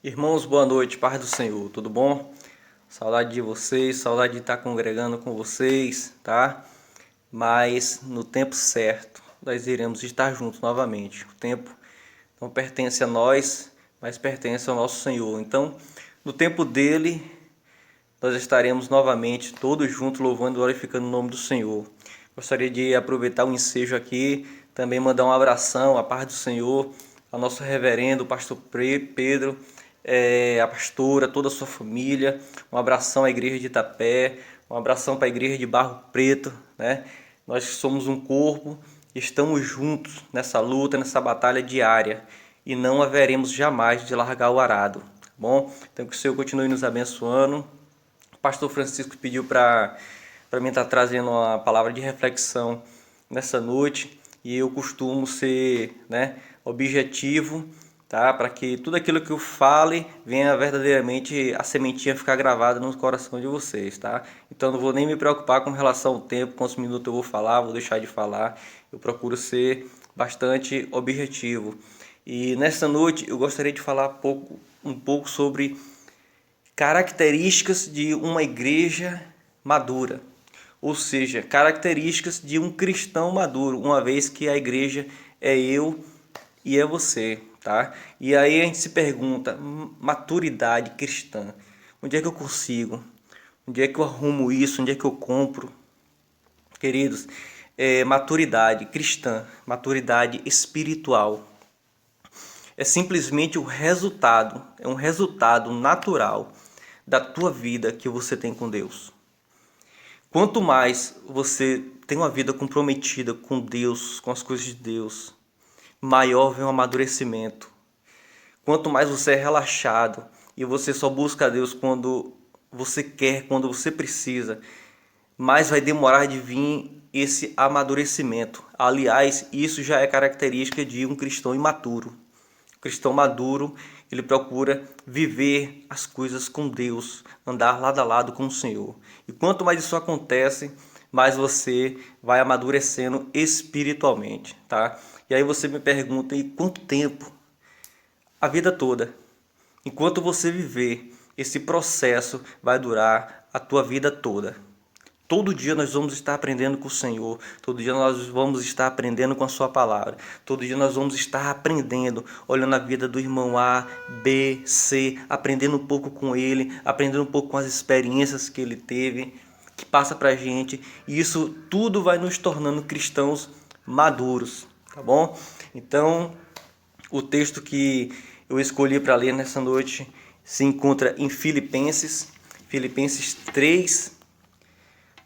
Irmãos, boa noite, paz do Senhor, tudo bom? Saudade de vocês, saudade de estar congregando com vocês, tá? Mas no tempo certo nós iremos estar juntos novamente. O tempo não pertence a nós, mas pertence ao nosso Senhor. Então, no tempo dele, nós estaremos novamente todos juntos louvando e glorificando o nome do Senhor. Gostaria de aproveitar o ensejo aqui, também mandar um abração, a paz do Senhor, ao nosso reverendo, o pastor Pedro, a pastora, toda a sua família, um abração à igreja de Itapé, um abração para a igreja de Barro Preto, né? Nós somos um corpo, estamos juntos nessa luta, nessa batalha diária e não haveremos jamais de largar o arado, tá bom? Então que o Senhor continue nos abençoando. O pastor Francisco pediu para mim estar trazendo uma palavra de reflexão nessa noite e eu costumo ser, né, objetivo, tá? Para que tudo aquilo que eu fale venha verdadeiramente a sementinha ficar gravada no coração de vocês, tá? Então não vou nem me preocupar com relação ao tempo, quantos minutos eu vou falar, vou deixar de falar. Eu procuro ser bastante objetivo. E nessa noite eu gostaria de falar um pouco sobre características de uma igreja madura, ou seja, características de um cristão maduro, uma vez que a igreja é eu e é você, tá? E aí a gente se pergunta, maturidade cristã, onde é que eu consigo? Onde é que eu arrumo isso? Onde é que eu compro? Queridos, maturidade cristã, maturidade espiritual, é simplesmente o resultado, é um resultado natural da tua vida que você tem com Deus. Quanto mais você tem uma vida comprometida com Deus, com as coisas de Deus, maior vem o amadurecimento. Quanto mais você é relaxado e você só busca a Deus quando você quer, quando você precisa, mais vai demorar de vir esse amadurecimento. Aliás, isso já é característica de um cristão imaturo. O cristão maduro, ele procura viver as coisas com Deus, andar lado a lado com o Senhor. E quanto mais isso acontece, mais você vai amadurecendo espiritualmente, tá? E aí você me pergunta, e quanto tempo? A vida toda. Enquanto você viver, esse processo vai durar a tua vida toda. Todo dia nós vamos estar aprendendo com o Senhor. Todo dia nós vamos estar aprendendo com a sua palavra. Todo dia nós vamos estar aprendendo, olhando a vida do irmão A, B, C, aprendendo um pouco com ele, aprendendo um pouco com as experiências que ele teve, que passa pra gente. E isso tudo vai nos tornando cristãos maduros, tá bom? Então, o texto que eu escolhi para ler nessa noite se encontra em Filipenses 3,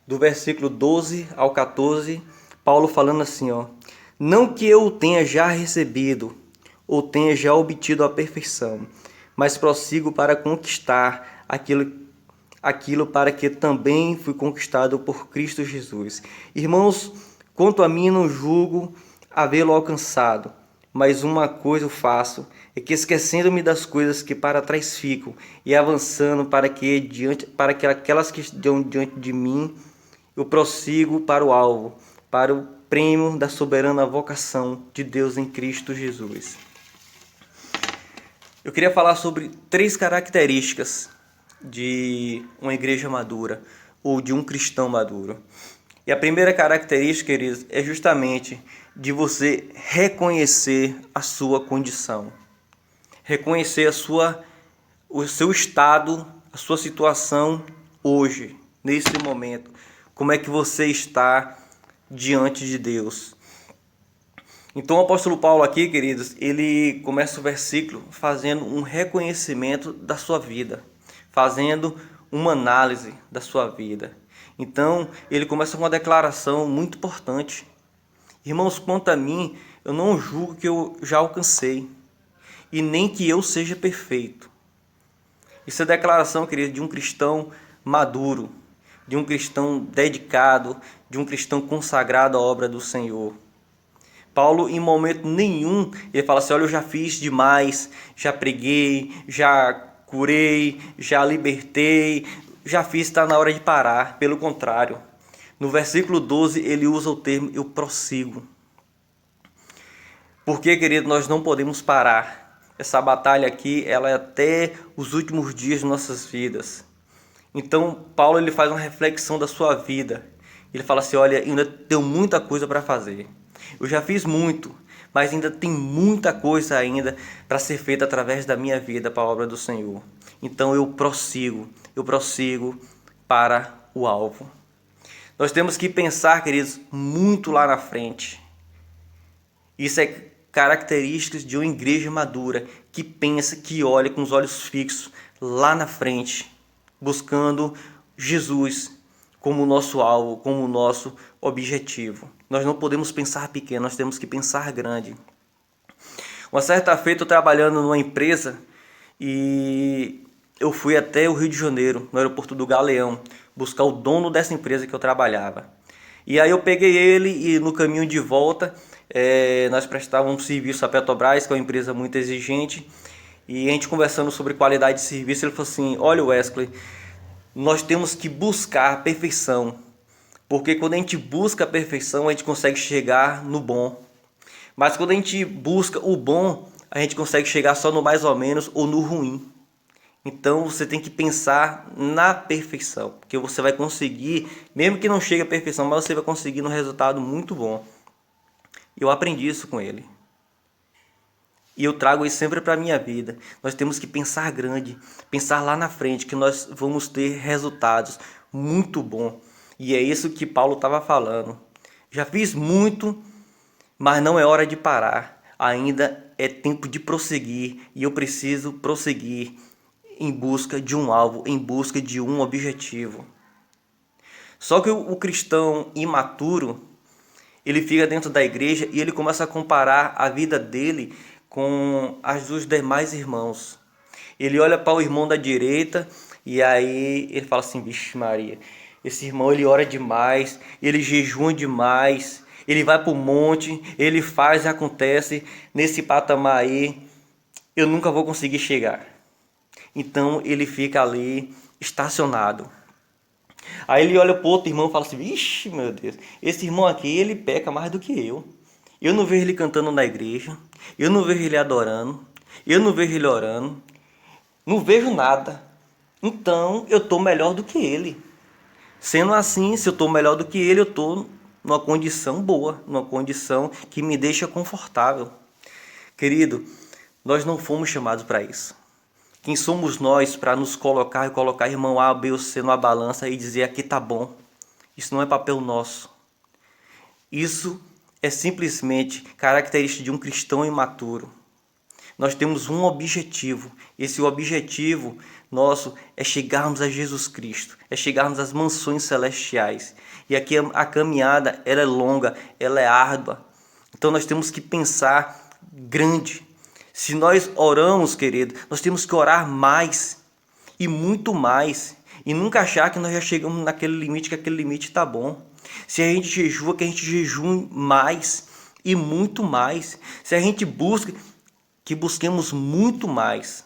do versículo 12 ao 14, Paulo falando assim, ó: não que eu o tenha já recebido ou tenha já obtido a perfeição, mas prossigo para conquistar aquilo para que também fui conquistado por Cristo Jesus. Irmãos, quanto a mim não julgo havê-lo alcançado, mas uma coisa eu faço, é que esquecendo-me das coisas que para trás ficam e avançando para que aquelas que estão diante de mim, eu prossigo para o alvo, para o prêmio da soberana vocação de Deus em Cristo Jesus. Eu queria falar sobre 3 características de uma igreja madura ou de um cristão maduro. E a primeira característica, queridos, é justamente de você reconhecer a sua condição. Reconhecer o seu estado, a sua situação hoje, nesse momento. Como é que você está diante de Deus? Então o apóstolo Paulo aqui, queridos, ele começa o versículo fazendo um reconhecimento da sua vida, fazendo uma análise da sua vida. Então ele começa com uma declaração muito importante. Irmãos, quanto a mim, eu não julgo que eu já alcancei, e nem que eu seja perfeito. Isso é a declaração, querido, de um cristão maduro, de um cristão dedicado, de um cristão consagrado à obra do Senhor. Paulo, em momento nenhum, ele fala assim, olha, eu já fiz demais, já preguei, já curei, já libertei, já fiz, está na hora de parar. Pelo contrário, no versículo 12, ele usa o termo, eu prossigo. Porque, querido, nós não podemos parar. essa batalha aqui, ela é até os últimos dias de nossas vidas. Então, Paulo ele faz uma reflexão da sua vida. Ele fala assim, olha, ainda tenho muita coisa para fazer. Eu já fiz muito, mas ainda tem muita coisa ainda para ser feita através da minha vida para a obra do Senhor. Então eu prossigo para o alvo. Nós temos que pensar, queridos, muito lá na frente. Isso é características de uma igreja madura, que pensa, que olha com os olhos fixos lá na frente, buscando Jesus como nosso alvo, como nosso objetivo. Nós não podemos pensar pequeno, nós temos que pensar grande. Uma certa feita, eu trabalhando numa empresa e eu fui até o Rio de Janeiro, no aeroporto do Galeão, buscar o dono dessa empresa que eu trabalhava. E aí eu peguei ele e no caminho de volta, nós prestávamos um serviço à Petrobras, que é uma empresa muito exigente, e a gente conversando sobre qualidade de serviço, ele falou assim, olha Wesley, nós temos que buscar a perfeição, porque quando a gente busca a perfeição, a gente consegue chegar no bom. Mas quando a gente busca o bom, a gente consegue chegar só no mais ou menos ou no ruim. Então você tem que pensar na perfeição, porque você vai conseguir, mesmo que não chegue à perfeição, mas você vai conseguir um resultado muito bom. Eu aprendi isso com ele. E eu trago isso sempre para a minha vida. Nós temos que pensar grande, pensar lá na frente, que nós vamos ter resultados muito bons. E é isso que Paulo estava falando. Já fiz muito, mas não é hora de parar. Ainda é tempo de prosseguir. E eu preciso prosseguir em busca de um alvo, em busca de um objetivo. Só que o cristão imaturo, ele fica dentro da igreja e ele começa a comparar a vida dele com as dos demais irmãos. Ele olha para o irmão da direita e aí ele fala assim, vixe Maria, esse irmão ele ora demais, ele jejua demais, ele vai para o monte, ele faz e acontece, nesse patamar aí eu nunca vou conseguir chegar. Então ele fica ali estacionado. Aí ele olha para o outro irmão e fala assim, vixe meu Deus, esse irmão aqui ele peca mais do que eu. Eu não vejo ele cantando na igreja, eu não vejo ele adorando, eu não vejo ele orando, não vejo nada. Então eu estou melhor do que ele. Sendo assim, se eu estou melhor do que ele, eu estou numa condição boa, numa condição que me deixa confortável. Querido, nós não fomos chamados para isso. Quem somos nós para nos colocar e colocar irmão A, B ou C numa balança e dizer aqui tá bom? Isso não é papel nosso. Isso é simplesmente característica de um cristão imaturo. Nós temos um objetivo. Esse objetivo nosso é chegarmos a Jesus Cristo, é chegarmos às mansões celestiais. E aqui a caminhada ela é longa, ela é árdua. Então nós temos que pensar grande. Se nós oramos, querido, nós temos que orar mais e muito mais. E nunca achar que nós já chegamos naquele limite, que aquele limite está bom. Se a gente jejua, que a gente jejue mais e muito mais. Se a gente busca, que busquemos muito mais.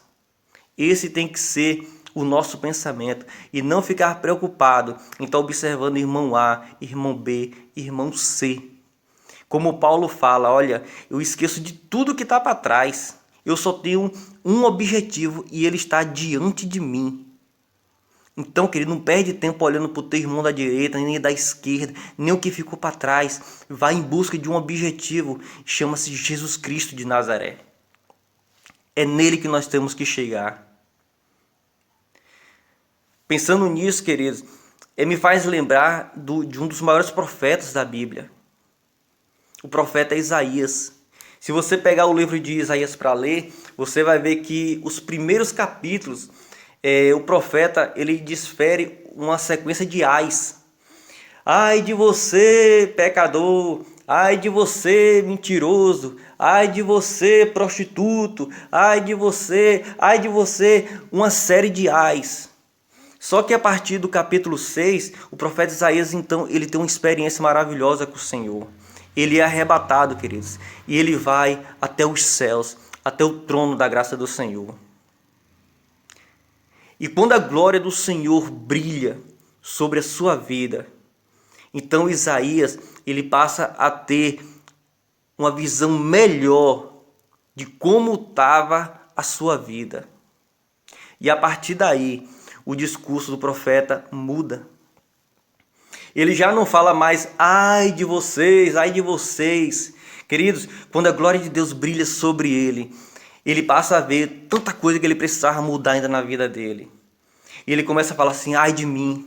Esse tem que ser o nosso pensamento. E não ficar preocupado em estar observando irmão A, irmão B, irmão C. Como Paulo fala, olha, eu esqueço de tudo que está para trás. Eu só tenho um objetivo e ele está diante de mim. Então, querido, não perde tempo olhando para o teu irmão da direita, nem da esquerda, nem o que ficou para trás. Vai em busca de um objetivo, chama-se Jesus Cristo de Nazaré. É nele que nós temos que chegar. Pensando nisso, queridos, me faz lembrar de um dos maiores profetas da Bíblia. O profeta Isaías. Se você pegar o livro de Isaías para ler, você vai ver que os primeiros capítulos, o profeta ele desfere uma sequência de ais. Ai de você, pecador! Ai de você, mentiroso! Ai de você, prostituto! Ai de você! Ai de você! Uma série de ais. Só que a partir do capítulo 6, o profeta Isaías, então, ele tem uma experiência maravilhosa com o Senhor. Ele é arrebatado, queridos, e ele vai até os céus, até o trono da graça do Senhor. E quando a glória do Senhor brilha sobre a sua vida, então Isaías, ele passa a ter uma visão melhor de como estava a sua vida. E a partir daí, o discurso do profeta muda. Ele já não fala mais, ai de vocês, ai de vocês. Queridos, quando a glória de Deus brilha sobre ele, ele passa a ver tanta coisa que ele precisava mudar ainda na vida dele. E ele começa a falar assim, ai de mim,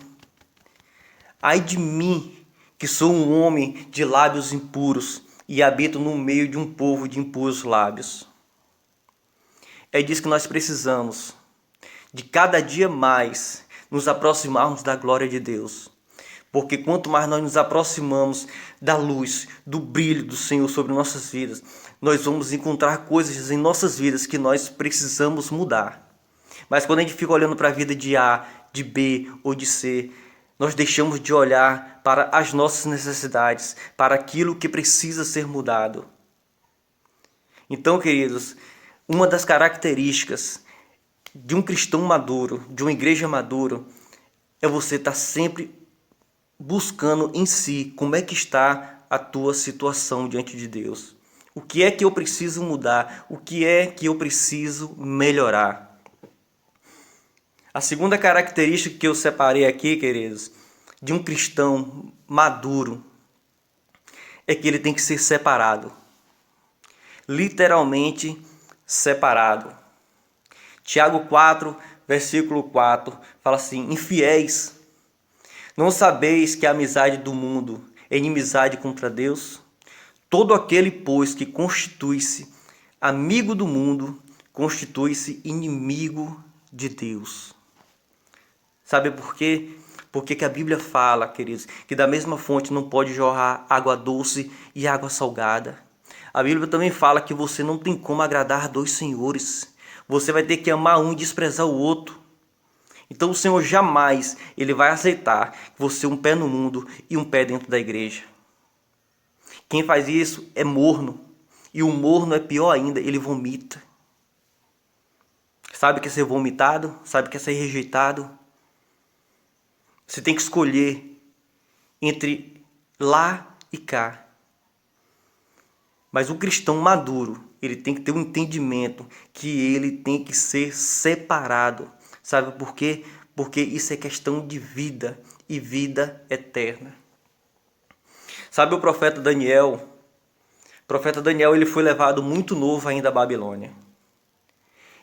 que sou um homem de lábios impuros e habito no meio de um povo de impuros lábios. É disso que nós precisamos, de cada dia mais nos aproximarmos da glória de Deus. Porque quanto mais nós nos aproximamos da luz, do brilho do Senhor sobre nossas vidas, nós vamos encontrar coisas em nossas vidas que nós precisamos mudar. Mas quando a gente fica olhando para a vida de A, de B ou de C, nós deixamos de olhar para as nossas necessidades, para aquilo que precisa ser mudado. Então, queridos, uma das características de um cristão maduro, de uma igreja madura, é você estar sempre buscando em si como é que está a tua situação diante de Deus. O que é que eu preciso mudar? O que é que eu preciso melhorar? A segunda característica que eu separei aqui, queridos, de um cristão maduro, é que ele tem que ser separado. Literalmente separado. Tiago 4, versículo 4, fala assim, infiéis, não sabeis que a amizade do mundo é inimizade contra Deus? Todo aquele, pois, que constitui-se amigo do mundo, constitui-se inimigo de Deus. Sabe por quê? Porque que a Bíblia fala, queridos, que da mesma fonte não pode jorrar água doce e água salgada. A Bíblia também fala que você não tem como agradar dois senhores. Você vai ter que amar um e desprezar o outro. Então o Senhor jamais ele vai aceitar que você um pé no mundo e um pé dentro da igreja. Quem faz isso é morno. E o morno é pior ainda, ele vomita. Sabe o que é ser vomitado? Sabe o que é ser rejeitado? Você tem que escolher entre lá e cá. Mas o cristão maduro, ele tem que ter um entendimento que ele tem que ser separado. Sabe por quê? Porque isso é questão de vida e vida eterna. Sabe o profeta Daniel? O profeta Daniel ele foi levado muito novo ainda à Babilônia.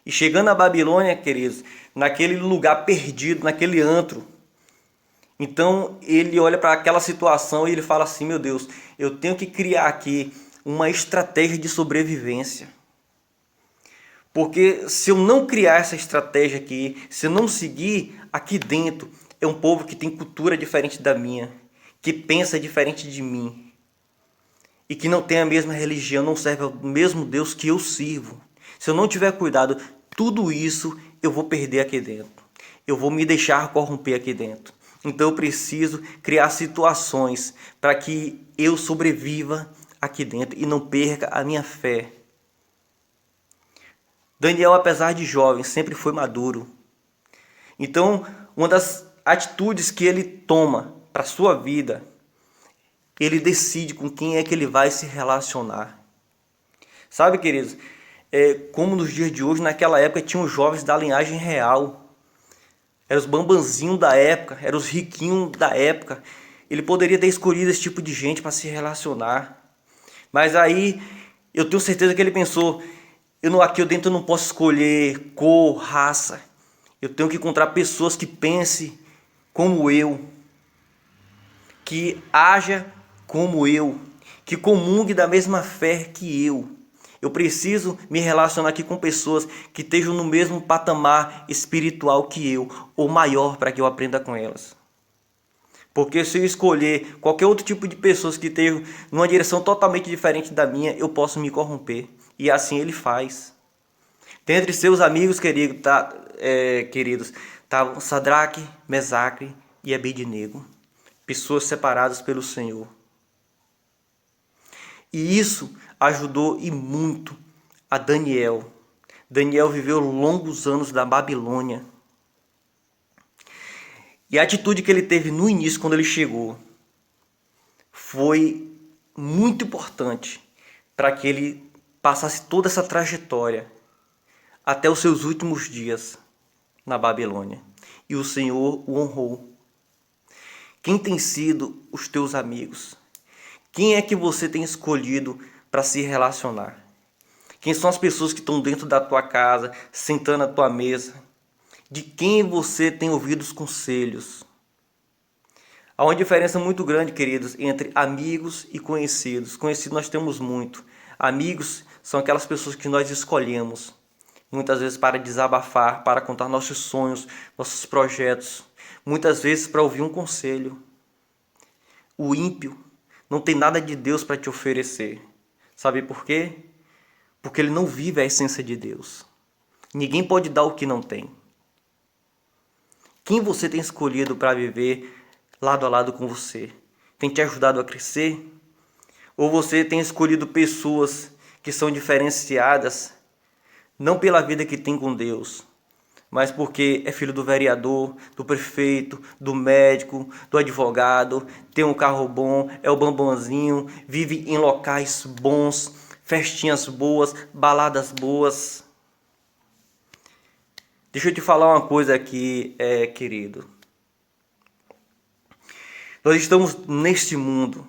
E chegando à Babilônia, queridos, naquele lugar perdido, naquele antro, então ele olha para aquela situação e ele fala assim, meu Deus, eu tenho que criar aqui uma estratégia de sobrevivência. Porque se eu não criar essa estratégia aqui, se eu não seguir aqui dentro, é um povo que tem cultura diferente da minha, que pensa diferente de mim e que não tem a mesma religião, não serve ao mesmo Deus que eu sirvo. Se eu não tiver cuidado, tudo isso eu vou perder aqui dentro. Eu vou me deixar corromper aqui dentro. Então eu preciso criar situações para que eu sobreviva aqui dentro e não perca a minha fé. Daniel, apesar de jovem, sempre foi maduro. Então, uma das atitudes que ele toma para a sua vida, ele decide com quem é que ele vai se relacionar. Sabe, queridos, como nos dias de hoje, naquela época tinham os jovens da linhagem real. Eram os bambanzinhos da época, eram os riquinhos da época. Ele poderia ter escolhido esse tipo de gente para se relacionar. Mas aí, eu tenho certeza que ele pensou, aqui dentro eu não posso escolher cor, raça. Eu tenho que encontrar pessoas que pensem como eu, que haja como eu, que comungue da mesma fé que eu. Eu preciso me relacionar aqui com pessoas que estejam no mesmo patamar espiritual que eu, ou maior, para que eu aprenda com elas. Porque se eu escolher qualquer outro tipo de pessoas que estejam numa direção totalmente diferente da minha, eu posso me corromper. E assim ele faz. Dentre seus amigos queridos, estavam Sadraque, Mesaque e Abednego. Pessoas separadas pelo Senhor. E isso ajudou e muito a Daniel. Daniel viveu longos anos da Babilônia. E a atitude que ele teve no início, quando ele chegou, foi muito importante para que ele passasse toda essa trajetória até os seus últimos dias na Babilônia. E o Senhor o honrou. Quem tem sido os teus amigos? Quem é que você tem escolhido para se relacionar? Quem são as pessoas que estão dentro da tua casa, sentando à tua mesa? De quem você tem ouvido os conselhos? Há uma diferença muito grande, queridos, entre amigos e conhecidos. Conhecidos nós temos muito. Amigos são aquelas pessoas que nós escolhemos, muitas vezes para desabafar, para contar nossos sonhos, nossos projetos, muitas vezes para ouvir um conselho. O ímpio não tem nada de Deus para te oferecer. Sabe por quê? Porque ele não vive a essência de Deus. Ninguém pode dar o que não tem. Quem você tem escolhido para viver lado a lado com você? Tem te ajudado a crescer? Ou você tem escolhido pessoas que são diferenciadas, não pela vida que tem com Deus, mas porque é filho do vereador, do prefeito, do médico, do advogado, tem um carro bom, é o bambãozinho, vive em locais bons, festinhas boas, baladas boas? Deixa eu te falar uma coisa aqui, querido. Nós estamos neste mundo,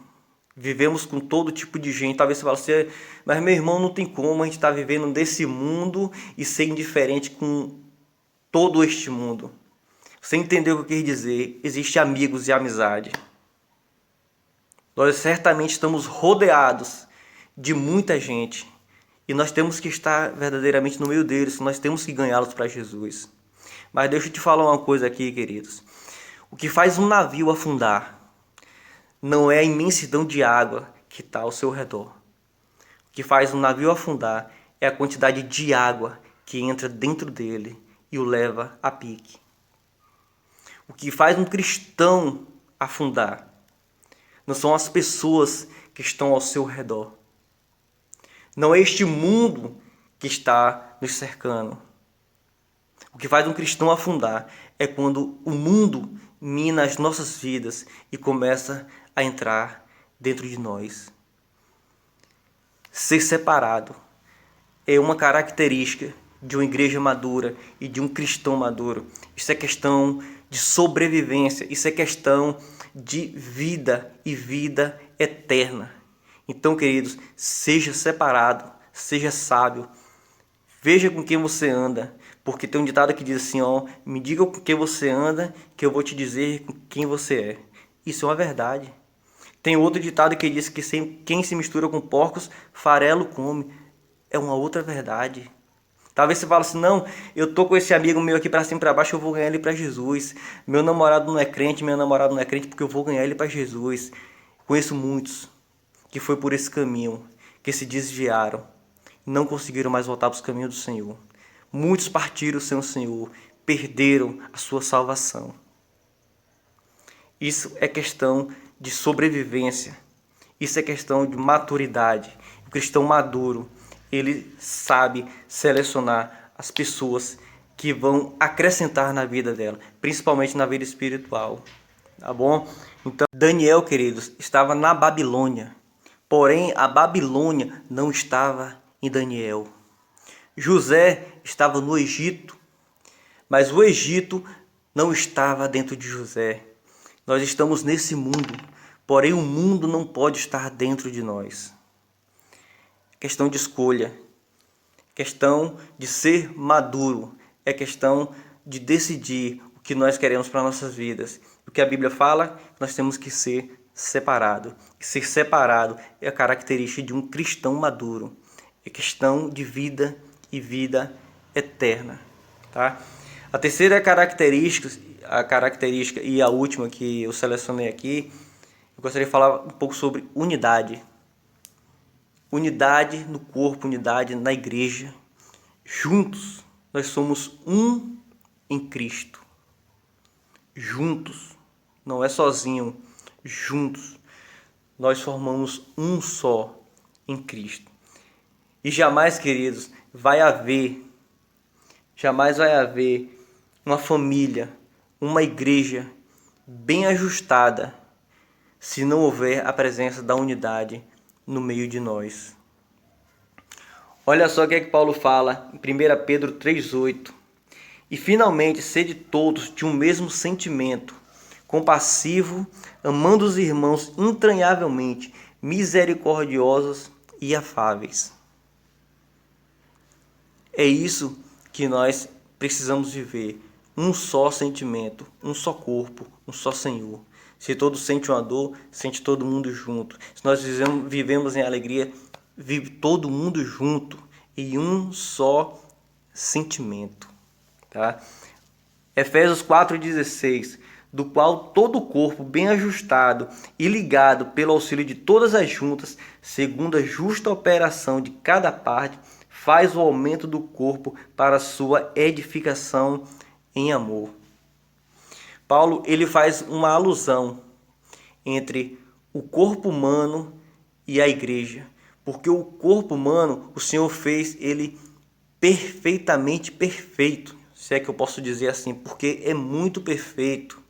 vivemos com todo tipo de gente. Talvez você fale assim, mas meu irmão, não tem como a gente estar vivendo nesse mundo e ser indiferente com todo este mundo. Você entendeu o que eu quis dizer? Existem amigos e amizade. Nós certamente estamos rodeados de muita gente e nós temos que estar verdadeiramente no meio deles. Nós temos que ganhá-los para Jesus. Mas deixa eu te falar uma coisa aqui, queridos. O que faz um navio afundar não é a imensidão de água que está ao seu redor. O que faz um navio afundar é a quantidade de água que entra dentro dele e o leva a pique. O que faz um cristão afundar não são as pessoas que estão ao seu redor. Não é este mundo que está nos cercando. O que faz um cristão afundar é quando o mundo mina as nossas vidas e começa a entrar dentro de nós. Ser separado é uma característica de uma igreja madura e de um cristão maduro. Isso é questão de sobrevivência, isso é questão de vida e vida eterna. Então, queridos, seja separado, seja sábio, veja com quem você anda, porque tem um ditado que diz assim, ó, me diga com quem você anda, que eu vou te dizer com quem você é. Isso é uma verdade. Tem outro ditado que diz que quem se mistura com porcos, farelo come. É uma outra verdade. Talvez você fale assim, não, eu tô com esse amigo meu aqui para cima e para baixo, eu vou ganhar ele para Jesus. Meu namorado não é crente, minha namorada não é crente, porque eu vou ganhar ele para Jesus. Conheço muitos que foi por esse caminho, que se desviaram, não conseguiram mais voltar para os caminhos do Senhor. Muitos partiram sem o Senhor, perderam a sua salvação. Isso é questão de sobrevivência. Isso é questão de maturidade. O cristão maduro, ele sabe selecionar as pessoas que vão acrescentar na vida dela, principalmente na vida espiritual. Tá bom? Então, Daniel, queridos, estava na Babilônia. Porém, a Babilônia não estava em Daniel. José estava no Egito, mas o Egito não estava dentro de José. Nós estamos nesse mundo, porém o mundo não pode estar dentro de nós. Questão de escolha, questão de ser maduro, é questão de decidir o que nós queremos para nossas vidas. O que a Bíblia fala, nós temos que ser separado. Ser separado é a característica de um cristão maduro. É questão de vida e vida eterna, tá? A terceira característica e a última que eu selecionei aqui, eu gostaria de falar um pouco sobre unidade. Unidade no corpo, unidade na igreja. Juntos, nós somos um em Cristo. Juntos, não é sozinho, juntos, nós formamos um só em Cristo. E jamais, queridos, jamais vai haver uma família, uma igreja bem ajustada se não houver a presença da unidade no meio de nós. Olha só o que é que Paulo fala em 1 Pedro 3,8. E finalmente, sede todos de um mesmo sentimento, compassivo, amando os irmãos entranhavelmente, misericordiosos e afáveis. É isso que nós precisamos viver. Um só sentimento, um só corpo, um só Senhor. Se todos sentem uma dor, sente todo mundo junto. Se nós vivemos em alegria, vive todo mundo junto em um só sentimento. Tá? Efésios 4,16, do qual todo o corpo, bem ajustado e ligado pelo auxílio de todas as juntas, segundo a justa operação de cada parte, faz o aumento do corpo para sua edificação em amor. Paulo ele faz uma alusão entre o corpo humano e a igreja, porque o corpo humano, o Senhor fez ele perfeitamente perfeito, se é que eu posso dizer assim, porque é muito perfeito.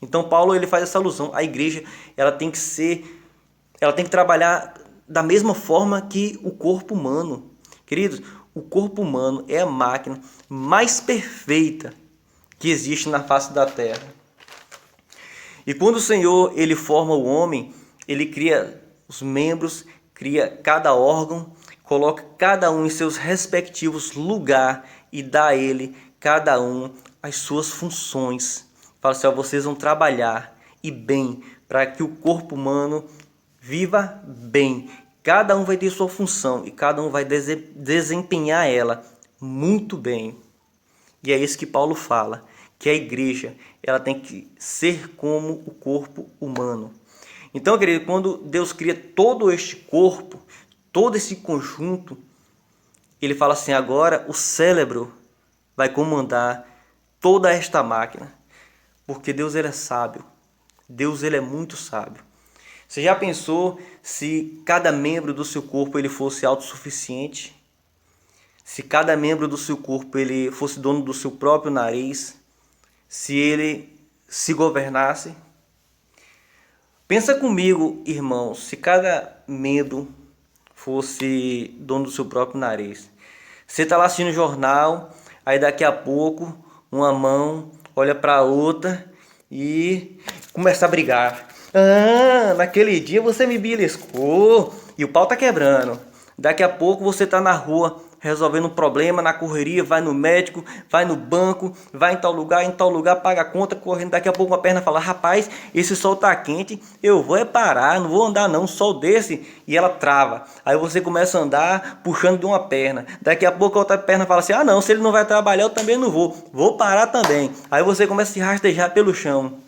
Então Paulo ele faz essa alusão. A igreja ela tem que trabalhar da mesma forma que o corpo humano. Queridos, o corpo humano é a máquina mais perfeita que existe na face da terra. E quando o Senhor ele forma o homem, ele cria os membros, cria cada órgão, coloca cada um em seus respectivos lugares e dá a ele, cada um, as suas funções. Fala assim, ó, vocês vão trabalhar e bem para que o corpo humano viva bem. Cada um vai ter sua função e cada um vai desempenhar ela muito bem. E é isso que Paulo fala, que a igreja ela tem que ser como o corpo humano. Então, querido, quando Deus cria todo este corpo, todo esse conjunto, ele fala assim, agora o cérebro vai comandar toda esta máquina, porque Deus ele é sábio, Deus ele é muito sábio. Você já pensou se cada membro do seu corpo ele fosse autossuficiente? Se cada membro do seu corpo ele fosse dono do seu próprio nariz? Se ele se governasse? Pensa comigo, irmãos, se cada membro fosse dono do seu próprio nariz. Você está lá assistindo o jornal, aí daqui a pouco uma mão olha para a outra e começa a brigar. Ah, naquele dia você me beliscou e o pau tá quebrando. Daqui a pouco você tá na rua resolvendo um problema, na correria, vai no médico, vai no banco, vai em tal lugar, paga a conta, correndo. Daqui a pouco uma perna fala, rapaz, esse sol tá quente, eu vou parar, não vou andar não, um sol desse, e ela trava. Aí você começa a andar puxando de uma perna. Daqui a pouco a outra perna fala assim, ah não, se ele não vai trabalhar eu também não vou parar também. Aí você começa a se rastejar pelo chão.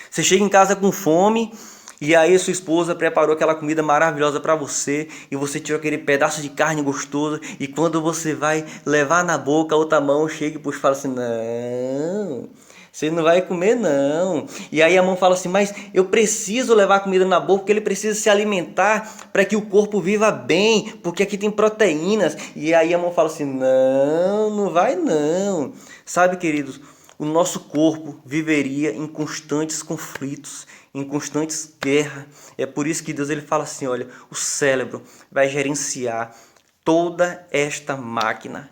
Você chega em casa com fome e aí sua esposa preparou aquela comida maravilhosa para você e você tirou aquele pedaço de carne gostoso e quando você vai levar na boca, a outra mão chega e puxa e fala assim, não, você não vai comer não. E aí a mão fala assim, mas eu preciso levar a comida na boca porque ele precisa se alimentar para que o corpo viva bem, porque aqui tem proteínas. E aí a mão fala assim, não vai não. Sabe, queridos, o nosso corpo viveria em constantes conflitos, em constantes guerras. É por isso que Deus ele fala assim, olha, o cérebro vai gerenciar toda esta máquina.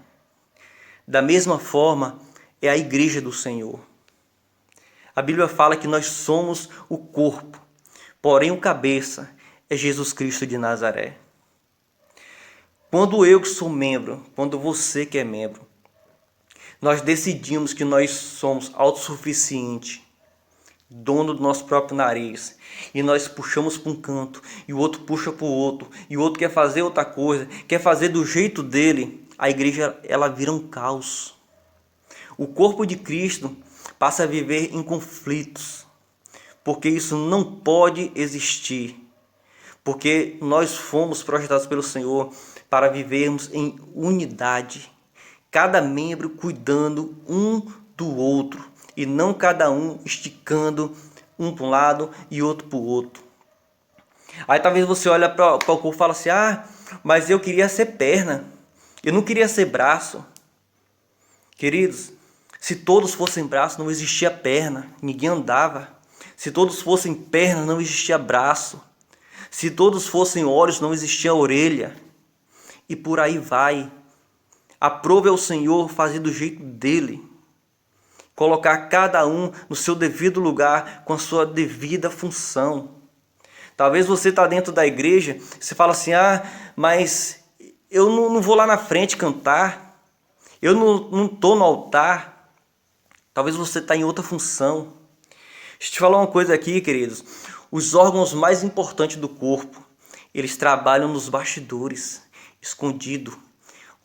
Da mesma forma, é a igreja do Senhor. A Bíblia fala que nós somos o corpo, porém o cabeça é Jesus Cristo de Nazaré. Quando eu que sou membro, quando você que é membro, nós decidimos que nós somos autossuficientes, dono do nosso próprio nariz, e nós puxamos para um canto, e o outro puxa para o outro, e o outro quer fazer outra coisa, quer fazer do jeito dele, a igreja ela vira um caos. O corpo de Cristo passa a viver em conflitos, porque isso não pode existir, porque nós fomos projetados pelo Senhor para vivermos em unidade, cada membro cuidando um do outro e não cada um esticando um para um lado e outro para o outro. Aí talvez você olhe para o corpo e fala assim, ah, mas eu queria ser perna, eu não queria ser braço. Queridos, se todos fossem braços não existia perna, ninguém andava. Se todos fossem pernas não existia braço. Se todos fossem olhos não existia orelha. e por aí vai. Aprove ao Senhor fazer do jeito dele. Colocar cada um no seu devido lugar, com a sua devida função. Talvez você está dentro da igreja, você fala assim, mas eu não vou lá na frente cantar. Eu não estou no altar. Talvez você está em outra função. Deixa eu te falar uma coisa aqui, queridos. Os órgãos mais importantes do corpo, eles trabalham nos bastidores, escondido,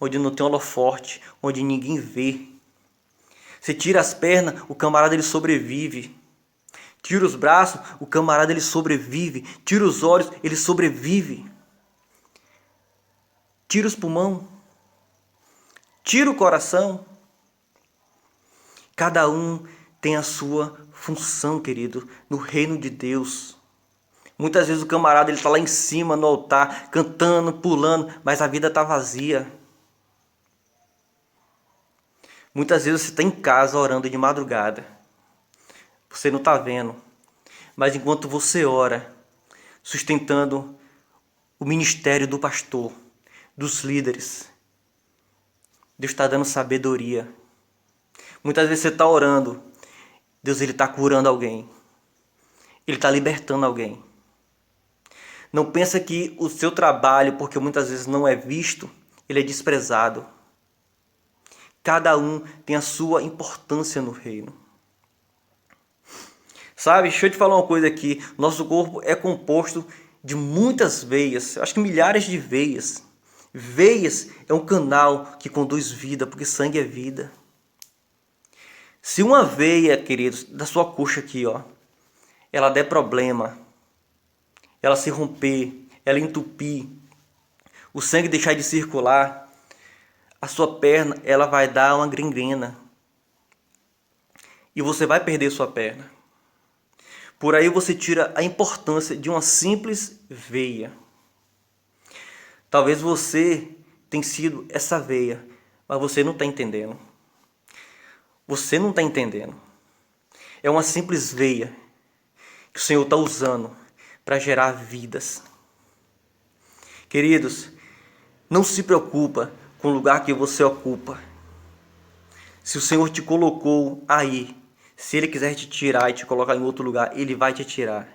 onde não tem holofote, onde ninguém vê. Você tira as pernas, o camarada ele sobrevive. Tira os braços, o camarada ele sobrevive. Tira os olhos, ele sobrevive. Tira os pulmões. Tira o coração. Cada um tem a sua função, querido, no reino de Deus. Muitas vezes o camarada ele está lá em cima no altar, cantando, pulando, mas a vida está vazia. Muitas vezes você está em casa orando de madrugada. Você não está vendo. Mas enquanto você ora, sustentando o ministério do pastor, dos líderes, Deus está dando sabedoria. Muitas vezes você está orando, Deus ele está curando alguém. Ele está libertando alguém. Não pensa que o seu trabalho, porque muitas vezes não é visto, ele é desprezado. Cada um tem a sua importância no reino. Sabe, deixa eu te falar uma coisa aqui. Nosso corpo é composto de muitas veias, acho que milhares de veias. Veias é um canal que conduz vida, porque sangue é vida. Se uma veia, queridos, da sua coxa aqui, ela der problema, ela se romper, ela entupir, o sangue deixar de circular, a sua perna ela vai dar uma gangrena. E você vai perder sua perna. Por aí você tira a importância de uma simples veia. Talvez você tenha sido essa veia, mas você não está entendendo. Você não está entendendo. É uma simples veia que o Senhor está usando para gerar vidas. Queridos, não se preocupa com o lugar que você ocupa. Se o Senhor te colocou aí, se Ele quiser te tirar e te colocar em outro lugar, Ele vai te tirar.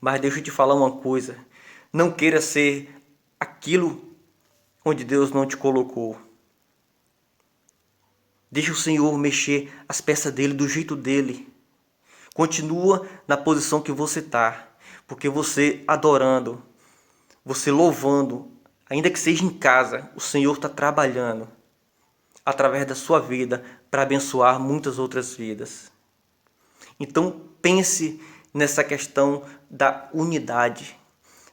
Mas deixa eu te falar uma coisa. Não queira ser aquilo onde Deus não te colocou. Deixa o Senhor mexer as peças dele do jeito dele. Continua na posição que você está. Porque você adorando, você louvando, ainda que seja em casa, o Senhor está trabalhando através da sua vida para abençoar muitas outras vidas. Então pense nessa questão da unidade.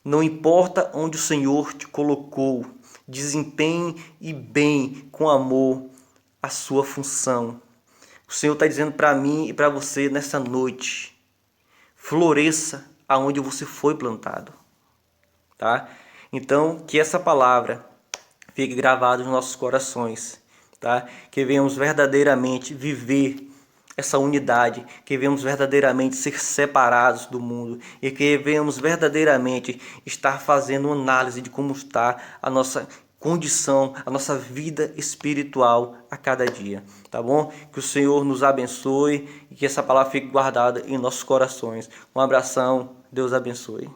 Não importa onde o Senhor te colocou, desempenhe e bem, com amor, a sua função. O Senhor está dizendo para mim e para você nessa noite, floresça aonde você foi plantado. Tá? Então, que essa palavra fique gravada nos nossos corações. Tá? Que venhamos verdadeiramente viver essa unidade, que venhamos verdadeiramente ser separados do mundo e que venhamos verdadeiramente estar fazendo análise de como está a nossa condição, a nossa vida espiritual a cada dia, tá bom? Que o Senhor nos abençoe e que essa palavra fique guardada em nossos corações. Um abração, Deus abençoe.